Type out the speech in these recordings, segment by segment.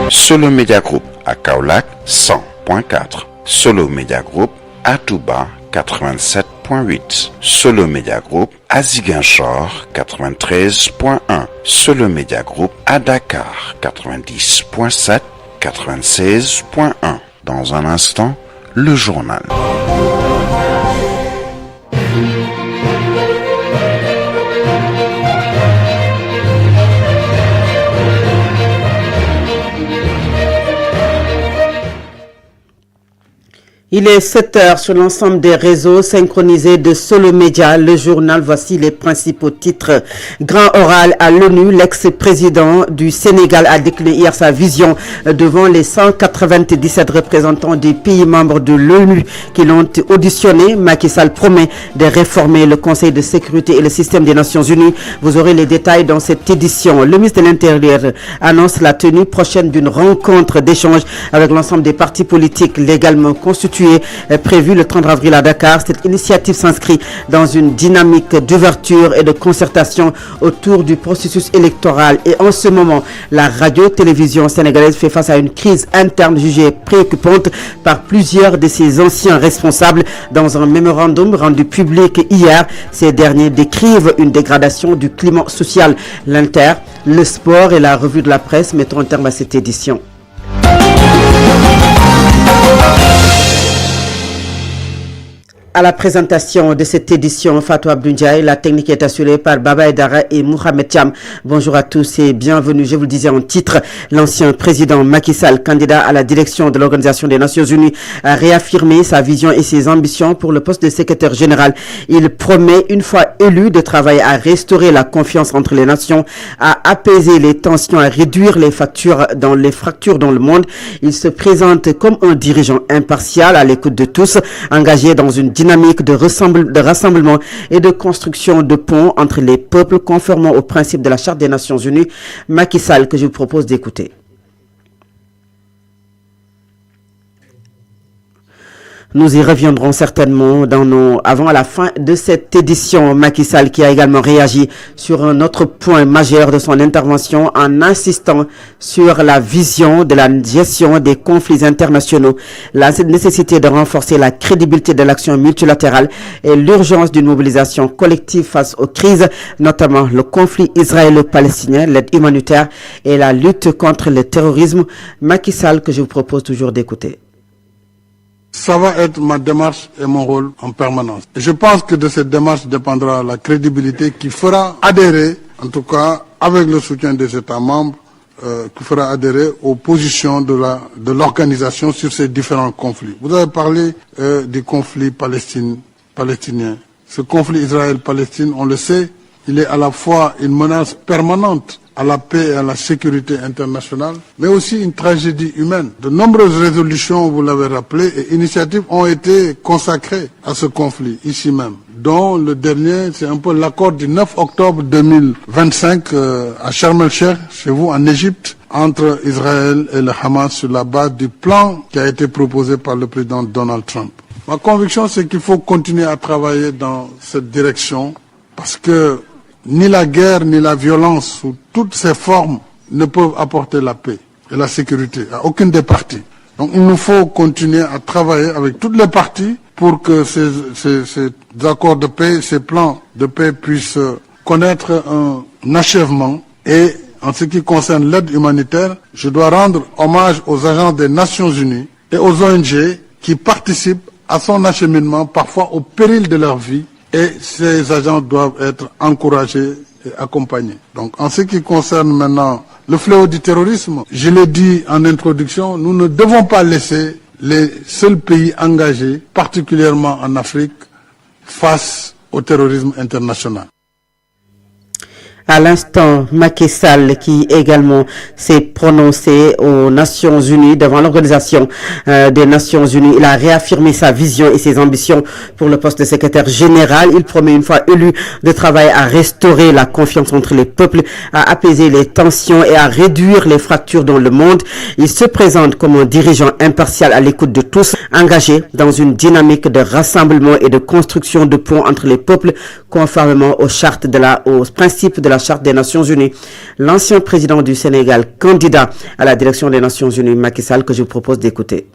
Solo Media Group à Kaolack 100.4. Solo Media Group à Touba 87.8. Solo Media Group à Ziguinchor 93.1. Solo Media Group à Dakar 90.7, 96.1. Dans un instant, le journal. Il est 7 heures sur l'ensemble des réseaux synchronisés de Solo Média. Le journal, voici les principaux titres. Grand oral à l'ONU, l'ex-président du Sénégal a décliné hier sa vision devant les 197 représentants des pays membres de l'ONU qui l'ont auditionné. Macky Sall promet de réformer le Conseil de sécurité et le système des Nations Unies. Vous aurez les détails dans cette édition. Le ministre de l'Intérieur annonce la tenue prochaine d'une rencontre d'échange avec l'ensemble des partis politiques légalement constitués prévu le 30 avril à Dakar. Cette initiative s'inscrit dans une dynamique d'ouverture et de concertation autour du processus électoral. Et en ce moment, la radio-télévision sénégalaise fait face à une crise interne jugée préoccupante par plusieurs de ses anciens responsables. Dans un mémorandum rendu public hier, ces derniers décrivent une dégradation du climat social. L'Inter, le sport et la revue de la presse mettront un terme à cette édition. À la présentation de cette édition, Fatou Abdoundiaye, la technique est assurée par Baba Edara et Mohamed Thiam. Bonjour à tous et bienvenue. Je vous le disais en titre, l'ancien président Macky Sall, candidat à la direction de l'Organisation des Nations Unies, a réaffirmé sa vision et ses ambitions pour le poste de secrétaire général. Il promet, une fois élu, de travailler à restaurer la confiance entre les nations, à apaiser les tensions, à réduire les fractures dans le monde. Il se présente comme un dirigeant impartial, à l'écoute de tous, engagé dans une dynamique de rassemblement et de construction de ponts entre les peuples conformément aux principes de la Charte des Nations Unies. Macky Sall, que je vous propose d'écouter. Nous y reviendrons certainement avant la fin de cette édition. Macky Sall qui a également réagi sur un autre point majeur de son intervention en insistant sur la vision de la gestion des conflits internationaux, la nécessité de renforcer la crédibilité de l'action multilatérale et l'urgence d'une mobilisation collective face aux crises, notamment le conflit israélo-palestinien, l'aide humanitaire et la lutte contre le terrorisme. Macky Sall que je vous propose toujours d'écouter. Ça va être ma démarche et mon rôle en permanence. Et je pense que de cette démarche dépendra la crédibilité qui fera adhérer, en tout cas avec le soutien des États membres, qui fera adhérer aux positions de l'organisation sur ces différents conflits. Vous avez parlé du conflit palestinien. Ce conflit Israël-Palestine, on le sait, il est à la fois une menace permanente à la paix et à la sécurité internationale, mais aussi une tragédie humaine. De nombreuses résolutions, vous l'avez rappelé, et initiatives ont été consacrées à ce conflit, ici même, dont le dernier, c'est un peu l'accord du 9 octobre 2025 à Sharm el-Sheikh, chez vous, en Égypte, entre Israël et le Hamas sur la base du plan qui a été proposé par le président Donald Trump. Ma conviction, c'est qu'il faut continuer à travailler dans cette direction, parce que ni la guerre, ni la violence, sous toutes ses formes, ne peuvent apporter la paix et la sécurité à aucune des parties. Donc il nous faut continuer à travailler avec toutes les parties pour que ces accords de paix, ces plans de paix puissent connaître un achèvement. Et en ce qui concerne l'aide humanitaire, je dois rendre hommage aux agents des Nations Unies et aux ONG qui participent à son acheminement, parfois au péril de leur vie. Et ces agents doivent être encouragés et accompagnés. Donc, en ce qui concerne maintenant le fléau du terrorisme, je l'ai dit en introduction, nous ne devons pas laisser les seuls pays engagés, particulièrement en Afrique, face au terrorisme international. À l'instant, Macky Sall qui également s'est prononcé aux Nations Unies, devant l'Organisation des Nations Unies. Il a réaffirmé sa vision et ses ambitions pour le poste de secrétaire général. Il promet, une fois élu, de travailler à restaurer la confiance entre les peuples, à apaiser les tensions et à réduire les fractures dans le monde. Il se présente comme un dirigeant impartial à l'écoute de tous, engagé dans une dynamique de rassemblement et de construction de ponts entre les peuples, conformément aux chartes aux principes de la la Charte des Nations Unies. L'ancien président du Sénégal, candidat à la direction des Nations Unies, Macky Sall, que je vous propose d'écouter.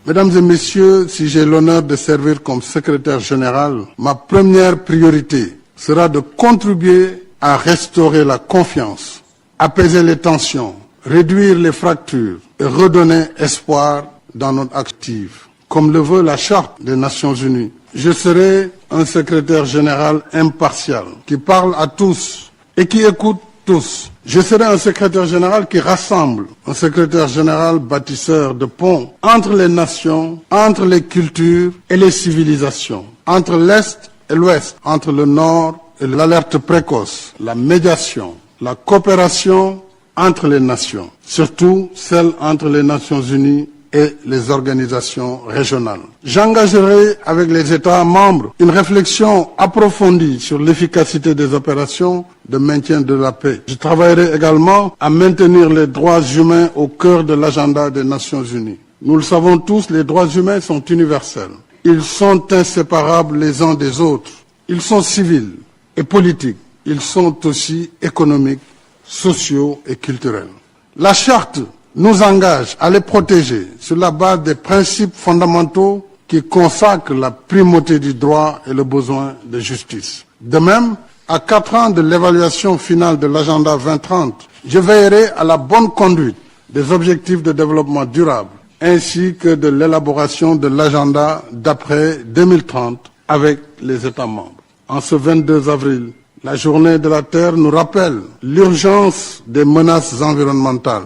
Mesdames et messieurs, si j'ai l'honneur de servir comme secrétaire général, ma première priorité sera de contribuer à restaurer la confiance, apaiser les tensions, réduire les fractures et redonner espoir dans notre active. Comme le veut la Charte des Nations Unies, je serai un secrétaire général impartial qui parle à tous et qui écoute tous. Je serai un secrétaire général qui rassemble, un secrétaire général bâtisseur de ponts entre les nations, entre les cultures et les civilisations, entre l'Est et l'Ouest, entre le Nord et l'alerte précoce, la médiation, la coopération entre les nations, surtout celle entre les Nations Unies et les organisations régionales. J'engagerai avec les États membres une réflexion approfondie sur l'efficacité des opérations de maintien de la paix. Je travaillerai également à maintenir les droits humains au cœur de l'agenda des Nations Unies. Nous le savons tous, les droits humains sont universels. Ils sont inséparables les uns des autres. Ils sont civils et politiques. Ils sont aussi économiques, sociaux et culturels. La Charte nous engage à les protéger sur la base des principes fondamentaux qui consacrent la primauté du droit et le besoin de justice. De même, à 4 ans de l'évaluation finale de l'agenda 2030, je veillerai à la bonne conduite des objectifs de développement durable ainsi que de l'élaboration de l'agenda d'après 2030 avec les États membres. En ce 22 avril, la Journée de la Terre nous rappelle l'urgence des menaces environnementales.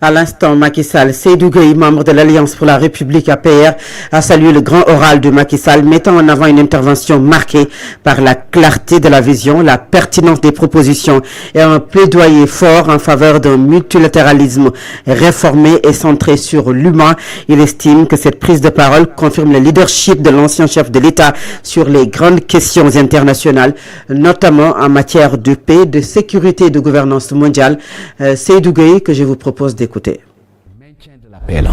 À l'instant, Macky Sall, Seydou Gueye, membre de l'Alliance pour la République APR, a salué le grand oral de Macky Sall, mettant en avant une intervention marquée par la clarté de la vision, la pertinence des propositions et un plaidoyer fort en faveur d'un multilatéralisme réformé et centré sur l'humain. Il estime que cette prise de parole confirme le leadership de l'ancien chef de l'État sur les grandes questions internationales, notamment en matière de paix, de sécurité et de gouvernance mondiale. Seydou Gueye, que je vous propose d'écouter.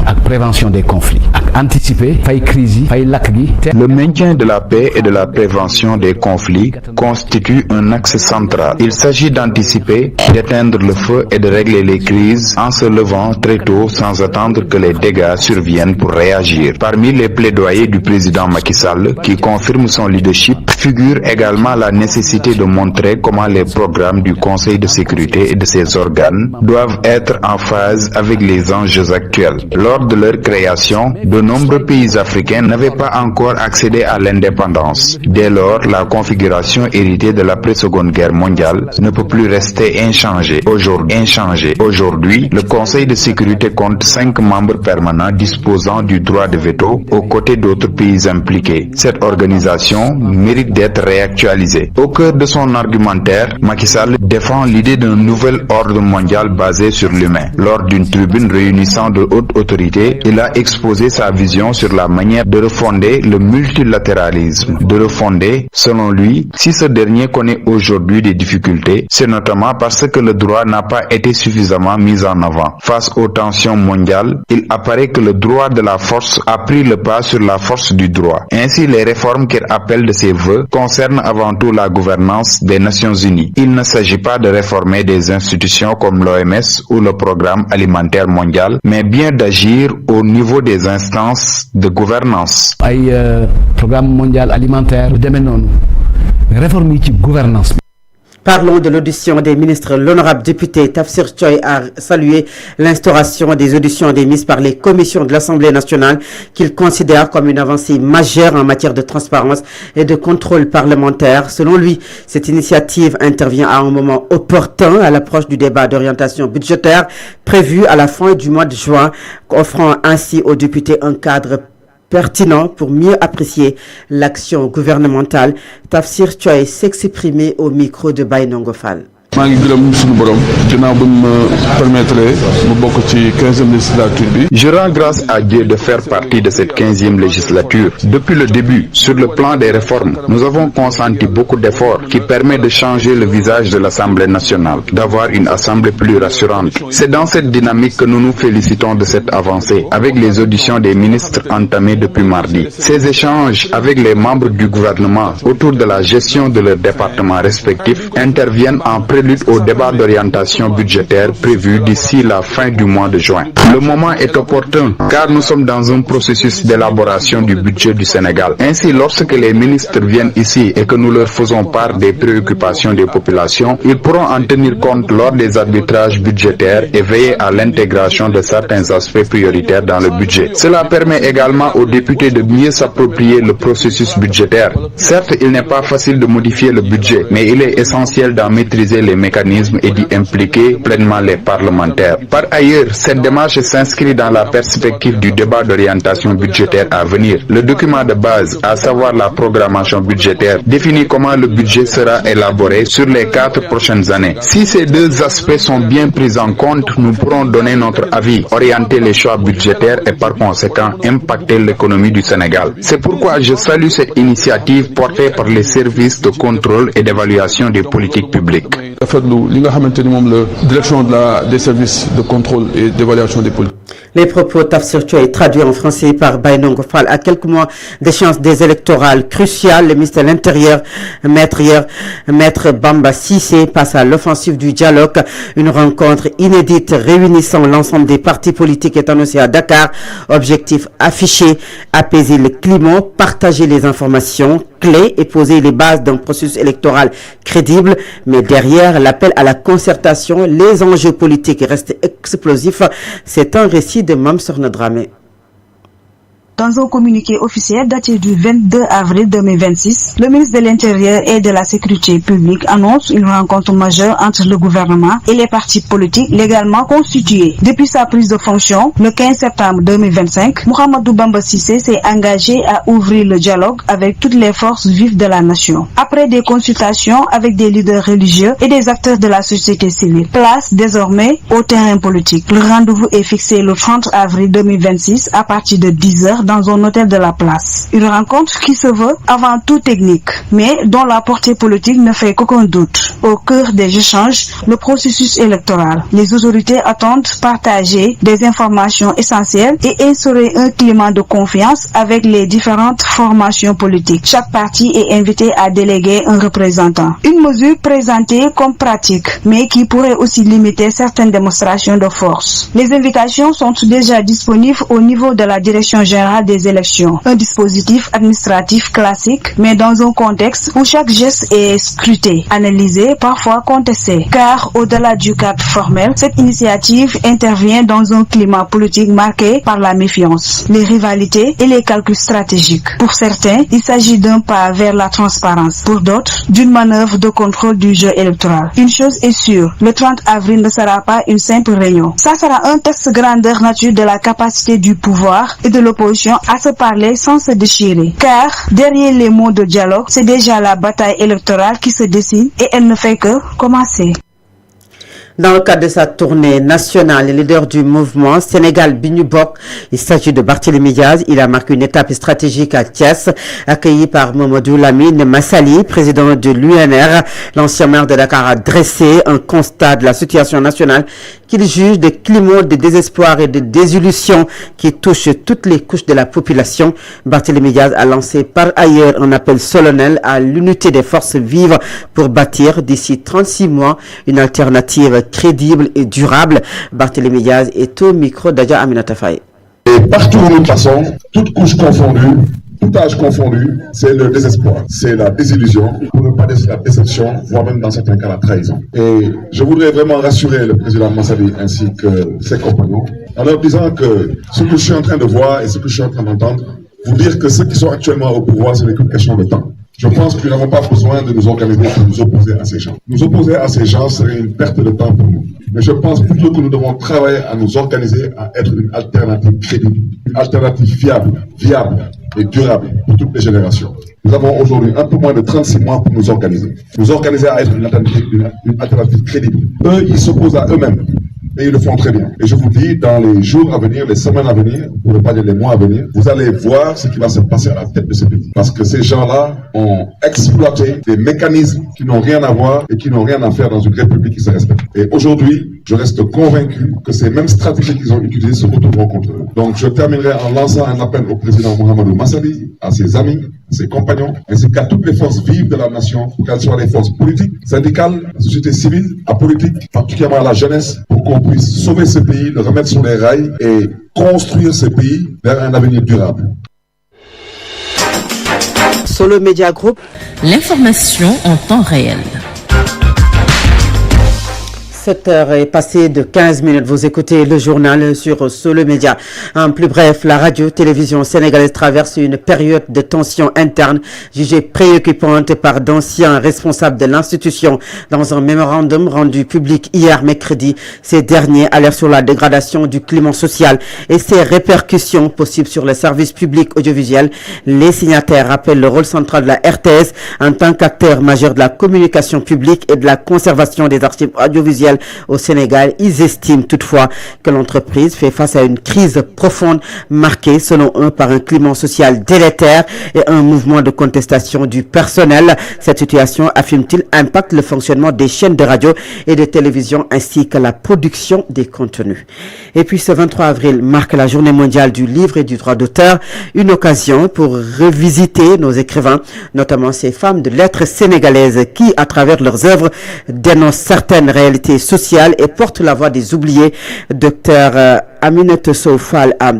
Ak prévention des conflits, ak anticiper fay crise yi, fay lakk gi. Le maintien de la paix et de la prévention des conflits constitue un axe central. Il s'agit d'anticiper, d'éteindre le feu et de régler les crises en se levant très tôt sans attendre que les dégâts surviennent pour réagir. Parmi les plaidoyers du président Macky Sall, qui confirme son leadership, figure également la nécessité de montrer comment les programmes du Conseil de sécurité et de ses organes doivent être en phase avec les enjeux actuels. Lors de leur création, de nombreux pays africains n'avaient pas encore accédé à l'indépendance. Dès lors, la configuration héritée de l'après-seconde guerre mondiale ne peut plus rester inchangée. Aujourd'hui, le Conseil de sécurité compte 5 membres permanents disposant du droit de veto aux côtés d'autres pays impliqués. Cette organisation mérite d'être réactualisée. Au cœur de son argumentaire, Macky Sall défend l'idée d'un nouvel ordre mondial basé sur l'humain. Lors d'une tribune réunissant de hautes autorités, il a exposé sa vision sur la manière de refonder le multilatéralisme. De refonder, selon lui, si ce dernier connaît aujourd'hui des difficultés, c'est notamment parce que le droit n'a pas été suffisamment mis en avant. Face aux tensions mondiales, il apparaît que le droit de la force a pris le pas sur la force du droit. Ainsi, les réformes qu'il appelle de ses vœux concernent avant tout la gouvernance des Nations Unies. Il ne s'agit pas de réformer des institutions comme l'OMS ou le Programme alimentaire mondial, mais bien d'agir au niveau des instances de gouvernance. Ay programme mondial alimentaire lu demee noonu réforme yi ci gouvernance. Parlons de l'audition des ministres. L'honorable député Tafsir Thioye a salué l'instauration des auditions des ministres par les commissions de l'Assemblée nationale qu'il considère comme une avancée majeure en matière de transparence et de contrôle parlementaire. Selon lui, cette initiative intervient à un moment opportun à l'approche du débat d'orientation budgétaire prévu à la fin du mois de juin, offrant ainsi aux députés un cadre pertinent pour mieux apprécier l'action gouvernementale. Tafsir Thioye s'exprimait au micro de Baye Nongofal. maa ngi gërëm suñu borom ginnaaw bu ma permettre mu bokk ci 15e législature bi. Je rends grâce à Dieu de faire partie de cette 15e législature. Depuis le début, sur le plan des réformes, nous avons consenti beaucoup d'efforts qui permettent de changer le visage de l'Assemblée nationale, d'avoir une assemblée plus rassurante. C'est dans cette dynamique que nous nous félicitons de cette avancée, avec les auditions des ministres entamées depuis mardi. Ces échanges avec les membres du gouvernement autour de la gestion de leurs départements respectifs interviennent en prélude au débat d'orientation budgétaire prévu d'ici la fin du mois de juin. Le moment est opportun car nous sommes dans un processus d'élaboration du budget du Sénégal. Ainsi, lorsque les ministres viennent ici et que nous leur faisons part des préoccupations des populations, ils pourront en tenir compte lors des arbitrages budgétaires et veiller à l'intégration de certains aspects prioritaires dans le budget. Cela permet également aux députés de mieux s'approprier le processus budgétaire. Certes, il n'est pas facile de modifier le budget, mais il est essentiel d'en maîtriser les mécanismes et d'y impliquer pleinement les parlementaires. Par ailleurs, cette démarche s'inscrit dans la perspective du débat d'orientation budgétaire à venir. Le document de base, à savoir la programmation budgétaire, définit comment le budget sera élaboré sur les 4 prochaines années. Si ces deux aspects sont bien pris en compte, nous pourrons donner notre avis, orienter les choix budgétaires et par conséquent impacter l'économie du Sénégal. C'est pourquoi je salue cette initiative portée par les services de contrôle et d'évaluation des politiques publiques. Des services de contrôle et d'évaluation des politiques. Les propos Tafsir Thioye traduits en français par Baïnongo Fall. À quelques mois d'échéance des électorales cruciales, le ministre de l'Intérieur, Maître Bamba Cissé, passe à l'offensive du dialogue. Une rencontre inédite réunissant l'ensemble des partis politiques est annoncée à Dakar. Objectif affiché, apaiser le climat, partager les informations clés et poser les bases d'un processus électoral crédible. Mais derrière l'appel à la concertation, les enjeux politiques restent explosifs. C'est un récit de Mamsorne Dramé. Dans un communiqué officiel daté du 22 avril 2026, le ministre de l'Intérieur et de la Sécurité publique annonce une rencontre majeure entre le gouvernement et les partis politiques légalement constitués. Depuis sa prise de fonction, le 15 septembre 2025, Mohamedou Bamba Cissé s'est engagé à ouvrir le dialogue avec toutes les forces vives de la nation. Après des consultations avec des leaders religieux et des acteurs de la société civile, place désormais au terrain politique. Le rendez-vous est fixé le 30 avril 2026 à partir de 10h dans un hôtel de la place. Une rencontre qui se veut avant tout technique, mais dont la portée politique ne fait qu'aucun doute. Au cœur des échanges, le processus électoral. Les autorités attendent partager des informations essentielles et instaurer un climat de confiance avec les différentes formations politiques. Chaque parti est invité à déléguer un représentant. Une mesure présentée comme pratique, mais qui pourrait aussi limiter certaines démonstrations de force. Les invitations sont déjà disponibles au niveau de la direction générale des élections. Un dispositif administratif classique, mais dans un contexte où chaque geste est scruté, analysé, parfois contesté. Car au-delà du cadre formel, cette initiative intervient dans un climat politique marqué par la méfiance, les rivalités et les calculs stratégiques. Pour certains, il s'agit d'un pas vers la transparence. Pour d'autres, d'une manœuvre de contrôle du jeu électoral. Une chose est sûre, le 30 avril ne sera pas une simple réunion. Ça sera un test grandeur nature de la capacité du pouvoir et de l'opposition à se parler sans se déchirer. Car derrière les mots de dialogue, c'est déjà la bataille électorale qui se dessine et elle ne fait que commencer. Dans le cadre de sa tournée nationale, le leader du mouvement Sénégal Bignubok, il s'agit de Barthélémy Diaz. Il a marqué une étape stratégique à Thiès, accueilli par Mamadou Lamine Massali, président de l'UNR. L'ancien maire de Dakar a dressé un constat de la situation nationale qu'il juge de climat de désespoir et de désillusion qui touche toutes les couches de la population. Barthélémy Diaz a lancé par ailleurs un appel solennel à l'unité des forces vives pour bâtir d'ici 36 mois une alternative crédible et durable. Barthélémy Diaz est au micro d'Adja Aminata Faye. Et partout où nous passons, toutes couches confondues, tout âge confondu, c'est le désespoir, c'est la désillusion, pour ne pas dire la déception, voire même dans certains cas la trahison. Et je voudrais vraiment rassurer le président Massali ainsi que ses compagnons en leur disant que ce que je suis en train de voir et ce que je suis en train d'entendre, vous dire que ceux qui sont actuellement au pouvoir, ce n'est qu'une question de temps. Je pense que nous n'avons pas besoin de nous organiser pour nous opposer à ces gens. Nous opposer à ces gens serait une perte de temps pour nous. Mais je pense plutôt que nous devons travailler à nous organiser à être une alternative crédible, une alternative fiable, viable et durable pour toutes les générations. Nous avons aujourd'hui un peu moins de 36 mois pour nous organiser. Nous organiser à être une alternative crédible. Eux, ils s'opposent à eux-mêmes. Et ils le font très bien. Et je vous dis, dans les jours à venir, les semaines à venir, pour ne pas dire les mois à venir, vous allez voir ce qui va se passer à la tête de ce pays. Parce que ces gens-là ont exploité des mécanismes qui n'ont rien à voir et qui n'ont rien à faire dans une république qui se respecte. Et aujourd'hui, je reste convaincu que ces mêmes stratégies qu'ils ont utilisées se retourneront contre eux. Donc je terminerai en lançant un appel au président Mohamedou Massali, à ses amis, à ses compagnons, ainsi qu'à toutes les forces vives de la nation, qu'elles soient les forces politiques, syndicales, la société civile, apolitique, particulièrement à la jeunesse, pour qu'on puisse sauver ce pays, le remettre sur les rails et construire ce pays vers un avenir durable. Solo Media Group. L'information en temps réel. 7h est passée de 15 minutes. Vous écoutez le journal sur Solo Média. En plus bref, la radio-télévision sénégalaise traverse une période de tension interne jugée préoccupante par d'anciens responsables de l'institution. Dans un mémorandum rendu public hier mercredi, ces derniers alertent sur la dégradation du climat social et ses répercussions possibles sur le service public audiovisuel. Les signataires rappellent le rôle central de la RTS en tant qu'acteur majeur de la communication publique et de la conservation des archives audiovisuelles au Sénégal. Ils estiment toutefois que l'entreprise fait face à une crise profonde marquée selon eux par un climat social délétère et un mouvement de contestation du personnel. Cette situation, affirme-t-il, impacte le fonctionnement des chaînes de radio et de télévision ainsi que la production des contenus. Et puis ce 23 avril marque la journée mondiale du livre et du droit d'auteur, une occasion pour revisiter nos écrivains, notamment ces femmes de lettres sénégalaises qui, à travers leurs œuvres, dénoncent certaines réalités sociales et portent la voix des oubliés. Docteur Aminata Sow Fall à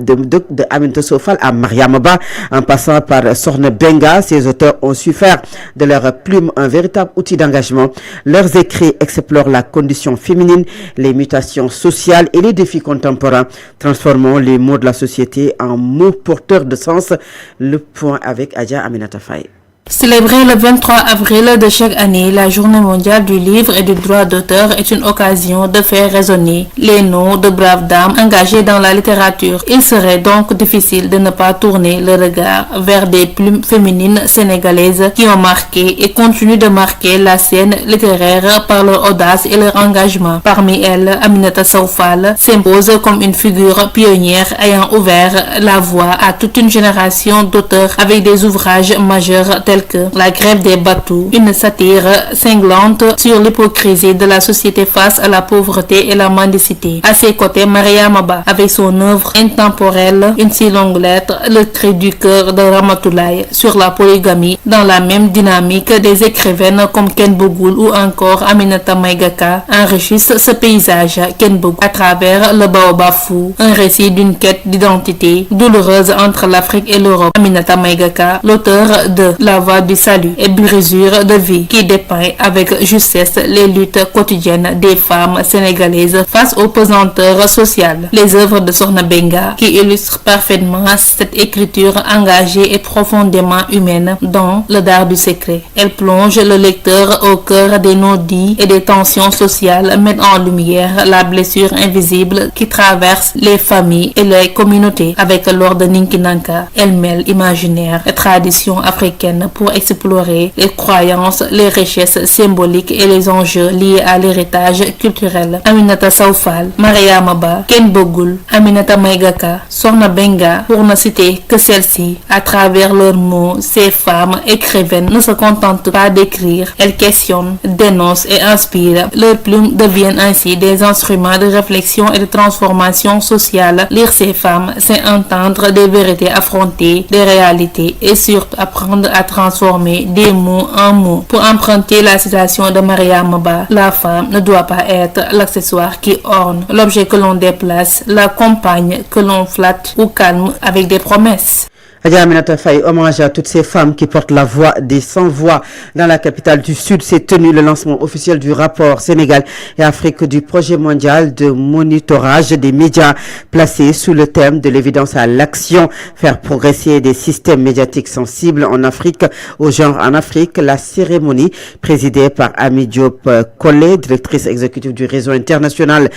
Mariama Ba, en passant par Sokhna Benga, ces auteurs ont su faire de leur plume un véritable outil d'engagement. Leurs écrits explorent la condition féminine, les mutations sociales et les défis contemporains, transformant les mots de la société en mots porteurs de sens. Le point avec Adja Aminata Faye. Célébrer le 23 avril de chaque année la journée mondiale du livre et du droit d'auteur est une occasion de faire résonner les noms de braves dames engagées dans la littérature. Il serait donc difficile de ne pas tourner le regard vers des plumes féminines sénégalaises qui ont marqué et continuent de marquer la scène littéraire par leur audace et leur engagement. Parmi elles, Aminata Sow Fall s'impose comme une figure pionnière ayant ouvert la voie à toute une génération d'auteurs avec des ouvrages majeurs tels que La grève des bateaux, une satire cinglante sur l'hypocrisie de la société face à la pauvreté et la mendicité. À ses côtés, Mariama Ba, avec son œuvre intemporelle Une si longue lettre, le cri du cœur de Ramatoulaye sur la polygamie, dans la même dynamique des écrivaines comme Ken Bogoul ou encore Aminata Maïgaka enrichissent ce paysage. Ken Bogoul à travers le baobab fou, un récit d'une quête d'identité douloureuse entre l'Afrique et l'Europe. Aminata Maïgaka, l'auteur de La voie du salut et brisure de vie, qui dépeint avec justesse les luttes quotidiennes des femmes sénégalaises face aux pesanteurs sociales. Les œuvres de Sokhna Benga qui illustrent parfaitement cette écriture engagée et profondément humaine dans Le Dard du secret. Elle plonge le lecteur au cœur des non-dits et des tensions sociales, mettent en lumière la blessure invisible qui traverse les familles et les communautés. Avec l'ordre de Ninkinanka, elle mêle imaginaire et tradition africaine pour explorer les croyances, les richesses symboliques et les enjeux liés à l'héritage culturel. Aminata Sow Fall, Mariama Ba, Ken Bogoul, Aminata Maïgaka, Sokhna Benga, pour ne citer que celles-ci. À travers leurs mots, ces femmes écrivaines ne se contentent pas d'écrire, elles questionnent, dénoncent et inspirent. Leurs plumes deviennent ainsi des instruments de réflexion et de transformation sociale. Lire ces femmes, c'est entendre des vérités affrontées, des réalités et surtout apprendre à transformer des mots en mots. Pour emprunter la citation de Mariama Ba, la femme ne doit pas être l'accessoire qui orne, l'objet que l'on déplace, la compagne que l'on flatte ou calme avec des promesses. Adja Aminata Faye, hommage à toutes ces femmes qui portent la voix des sans-voix. Dans la capitale du Sud s'est tenu le lancement officiel du rapport Sénégal et Afrique du projet mondial de monitorage des médias placé sous le thème de l'évidence à l'action, faire progresser des systèmes médiatiques sensibles en Afrique, au genre en Afrique. La cérémonie, présidée par Ami Diop Collé, directrice exécutive du réseau international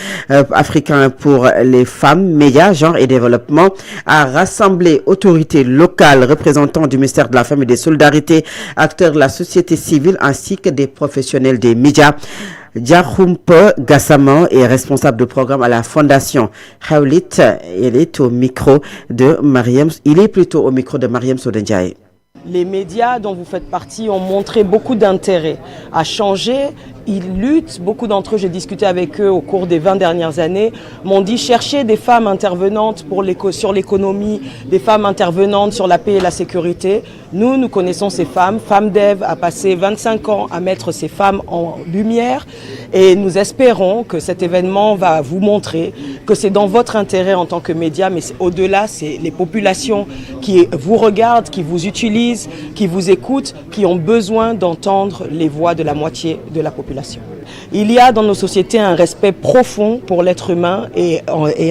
africain pour les femmes, médias, genre et développement, a rassemblé autorités locales, représentants du ministère de la Femme et des Solidarités, acteurs de la société civile ainsi que des professionnels des médias. Diakhumpa Gassama est responsable de programme à la Fondation Hawlit. Il est au micro de Mariam Sodendiaye. Les médias dont vous faites partie ont montré beaucoup d'intérêt à changer. Ils luttent, beaucoup d'entre eux, j'ai discuté avec eux au cours des 20 dernières années, m'ont dit chercher des femmes intervenantes sur l'économie, des femmes intervenantes sur la paix et la sécurité. Nous connaissons ces femmes. FemDev a passé 25 ans à mettre ces femmes en lumière et nous espérons que cet événement va vous montrer que c'est dans votre intérêt en tant que média, mais au-delà, c'est les populations qui vous regardent, qui vous utilisent, qui vous écoutent, qui ont besoin d'entendre les voix de la moitié de la population. Il y a dans nos sociétés un respect profond pour l'être humain et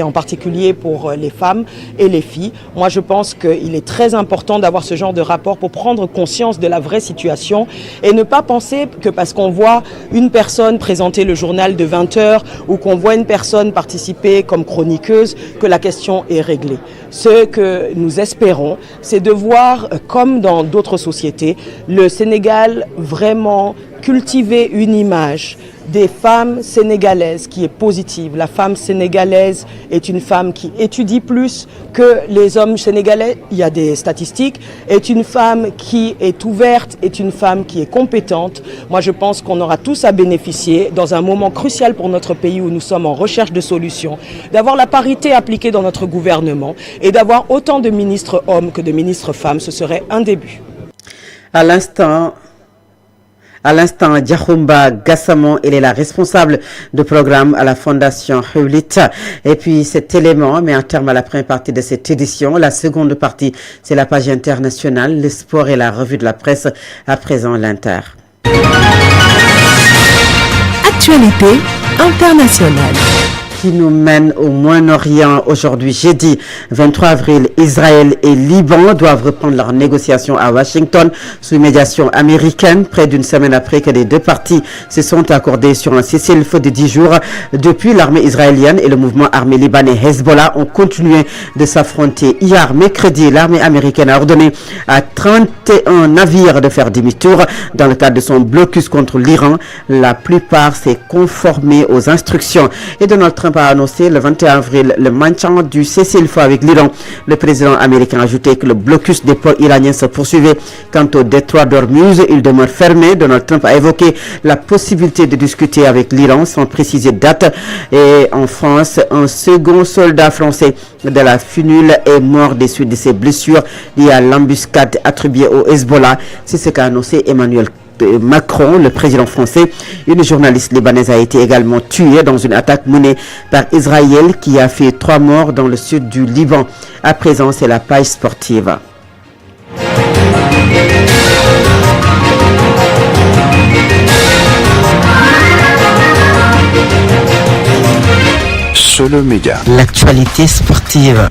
en particulier pour les femmes et les filles. Moi, je pense qu'il est très important d'avoir ce genre de rapport pour prendre conscience de la vraie situation et ne pas penser que parce qu'on voit une personne présenter le journal de 20 heures ou qu'on voit une personne participer comme chroniqueuse que la question est réglée. Ce que nous espérons, c'est de voir, comme dans d'autres sociétés, le Sénégal vraiment cultiver une image des femmes sénégalaises qui est positive. La femme sénégalaise est une femme qui étudie plus que les hommes sénégalais, il y a des statistiques, est une femme qui est ouverte, est une femme qui est compétente. Moi, je pense qu'on aura tous à bénéficier dans un moment crucial pour notre pays où nous sommes en recherche de solutions, d'avoir la parité appliquée dans notre gouvernement et d'avoir autant de ministres hommes que de ministres femmes. Ce serait un début. À l'instant, Diakhumpa Gassama, elle est la responsable de programme à la Fondation Hawlit. Et puis cet élément met un terme à la première partie de cette édition. La seconde partie, c'est la page internationale, le sport et la revue de la presse. À présent, l'Inter. Actualité internationale. Qui nous mène au Moyen-Orient aujourd'hui, jeudi 23 avril. Israël et Liban doivent reprendre leurs négociations à Washington sous médiation américaine, près d'une semaine après que les deux parties se sont accordées sur un cessez-le-feu de 10 jours. Depuis, l'armée israélienne et le mouvement armé libanais Hezbollah ont continué de s'affronter. Hier, mercredi, l'armée américaine a ordonné à 31 navires de faire demi-tour dans le cadre de son blocus contre l'Iran. La plupart s'est conformé aux instructions. Et Donald Trump a annoncé le 21 avril le maintien du cessez-le-feu avec l'Iran. Le président américain a ajouté que le blocus des ports iraniens se poursuivait. Quant au détroit d'Ormuz, il demeure fermé. Donald Trump a évoqué la possibilité de discuter avec l'Iran sans préciser date. Et en France, un second soldat français de la FUNUL est mort des suites de ses blessures liées à l'embuscade attribuée au Hezbollah. C'est ce qu'a annoncé Emmanuel Macron, le président français. Une journaliste libanaise a été également tuée dans une attaque menée par Israël qui a fait 3 morts dans le sud du Liban. À présent, c'est la page sportive. Solo Média. L'actualité sportive.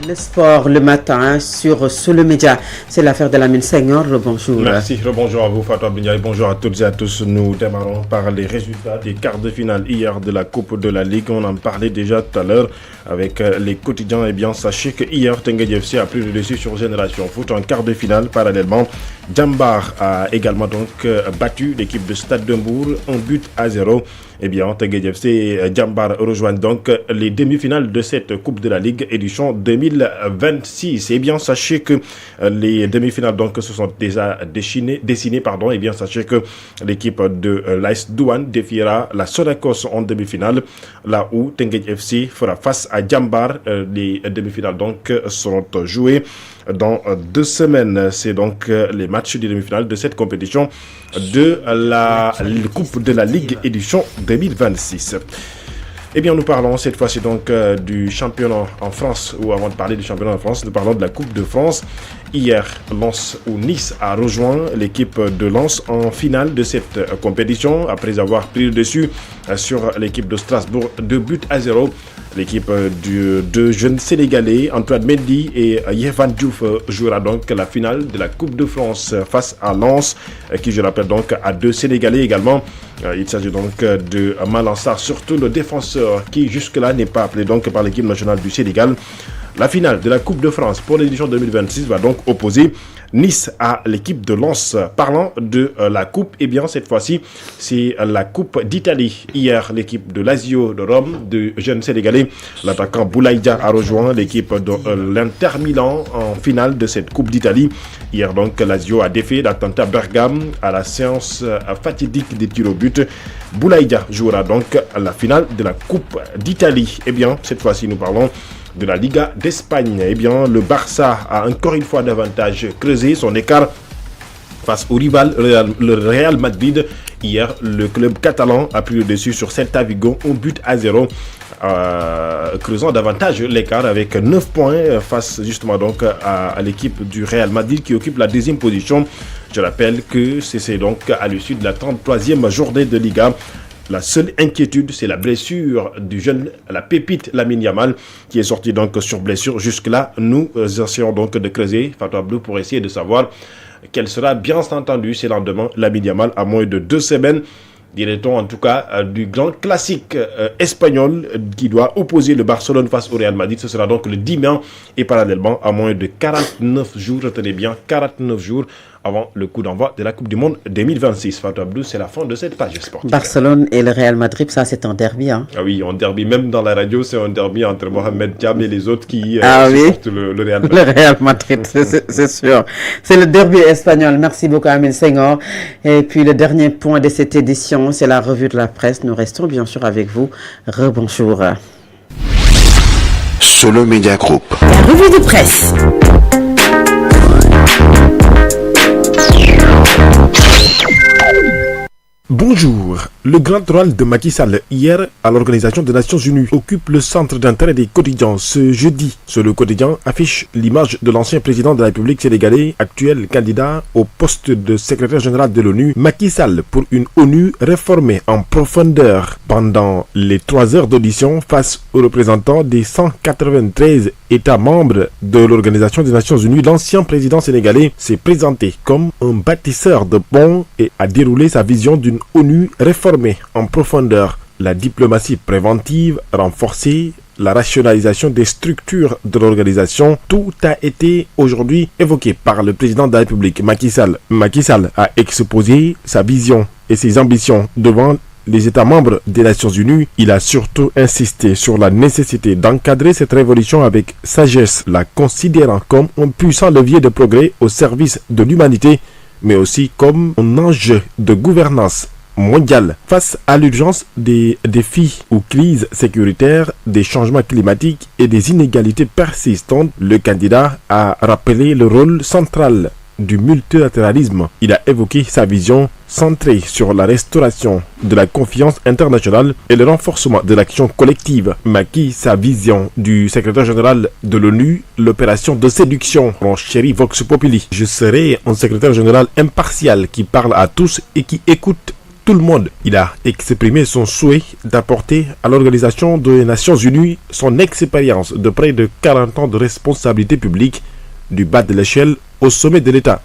Le sport le matin sur Solo Média, c'est l'affaire de Lamine Senghor. Bonjour. Merci, bonjour à vous Fatou Abdoulaye, bonjour à toutes et à tous. Nous démarrons par les résultats des quarts de finale hier de la Coupe de la Ligue. On en parlait déjà tout à l'heure avec les quotidiens. Eh bien, sachez que hier, Teungueth FC a pris le dessus sur Génération Foot en quart de finale. Parallèlement, Djambar a également donc battu l'équipe de Stade de Mbour 1-0. Eh bien, Teungueth FC et Djambar rejoignent donc les demi-finales de cette Coupe de la Ligue édition 2026. Eh bien, sachez que les demi-finales donc se sont déjà dessinées. Eh bien, sachez que l'équipe de l'AS Douane défiera la Sonacos en demi-finale, là où Teungueth FC fera face à Djambar. Les demi-finales donc seront jouées dans 2 semaines. C'est donc les matchs des demi-finales de cette compétition de la Coupe de la Ligue édition 2026. Eh bien, nous parlons cette fois-ci donc du championnat en France, ou avant de parler du championnat en France, nous parlons de la Coupe de France. Hier, Nice a rejoint l'équipe de Lens en finale de cette compétition, après avoir pris le dessus sur l'équipe de Strasbourg 2-0. L'équipe de jeunes Sénégalais, Antoine Mendy et Yehvan Diouf, jouera donc la finale de la Coupe de France face à Lens, qui, je rappelle, donc à 2 Sénégalais également. Il s'agit donc de Malang Sarr, surtout le défenseur qui jusque-là n'est pas appelé donc par l'équipe nationale du Sénégal. La finale de la Coupe de France pour l'édition 2026 va donc opposer Nice à l'équipe de Lens. Parlant de la Coupe, eh bien cette fois-ci, c'est la Coupe d'Italie. Hier, l'équipe de Lazio de Rome, de jeunes Sénégalais, l'attaquant Boulaïdia a rejoint l'équipe de l'Inter Milan en finale de cette Coupe d'Italie. Hier donc, Lazio a défait l'Atalanta Bergame à la séance fatidique des tirs au but. Boulaïdia jouera donc la finale de la Coupe d'Italie. Eh bien, cette fois-ci, nous parlons de la Liga d'Espagne. Eh bien, le Barça a encore une fois davantage creusé son écart face au rival le Real Madrid. Hier, le club catalan a pris le dessus sur Celta Vigo, 1-0, creusant davantage l'écart avec 9 points face justement donc à l'équipe du Real Madrid qui occupe la 2e position. Je rappelle que c'est donc à l'issue de la 33e journée de Liga. La seule inquiétude, c'est la blessure du jeune, la pépite Lamine Yamal, qui est sorti donc sur blessure. Jusque-là, nous essayons donc de creuser, Fatou Abdou, pour essayer de savoir quel sera bien entendu ces lendemains Lamine Yamal à moins de 2 semaines. Dirait-on en tout cas du grand classique espagnol qui doit opposer le Barcelone face au Real Madrid. Ce sera donc le 10 mai et parallèlement à moins de 49 jours, retenez bien, 49 jours avant le coup d'envoi de la Coupe du Monde 2026. Fatou Abdou, c'est la fin de cette page sportive. Barcelone et le Real Madrid, ça c'est un derby. Hein. Ah oui, un derby, même dans la radio, c'est un derby entre Mohamed Diam et les autres qui supportent le Real Madrid. Le Real Madrid, c'est sûr. C'est le derby espagnol. Merci beaucoup Amine Senghor. Et puis le dernier point de cette édition, c'est la revue de la presse. Nous restons bien sûr avec vous. Rebonjour. Solo Media Group. La revue de presse. Bonjour. Le grand oral de Macky Sall hier à l'Organisation des Nations Unies occupe le centre d'intérêt des quotidiens ce jeudi. Sur le quotidien affiche l'image de l'ancien président de la République sénégalais, actuel candidat au poste de secrétaire général de l'ONU, Macky Sall, pour une ONU réformée en profondeur. Pendant les 3 heures d'audition face aux représentants des 193 États membres de l'Organisation des Nations Unies, l'ancien président sénégalais s'est présenté comme un bâtisseur de ponts et a déroulé sa vision d'une ONU réformée en profondeur. La diplomatie préventive renforcée, la rationalisation des structures de l'organisation, tout a été aujourd'hui évoqué par le président de la République, Macky Sall. Macky Sall a exposé sa vision et ses ambitions devant les États membres des Nations Unies. Il a surtout insisté sur la nécessité d'encadrer cette révolution avec sagesse, la considérant comme un puissant levier de progrès au service de l'humanité, mais aussi comme un enjeu de gouvernance mondiale. Face à l'urgence des défis ou crises sécuritaires, des changements climatiques et des inégalités persistantes, le candidat a rappelé le rôle central du multilatéralisme. Il a évoqué sa vision centrée sur la restauration de la confiance internationale et le renforcement de l'action collective. Macky, sa vision du secrétaire général de l'ONU, l'opération de séduction, renchérit Vox Populi. Je serai un secrétaire général impartial qui parle à tous et qui écoute tout le monde. Il a exprimé son souhait d'apporter à l'Organisation des Nations Unies son expérience de près de 40 ans de responsabilité publique, du bas de l'échelle au sommet de l'État.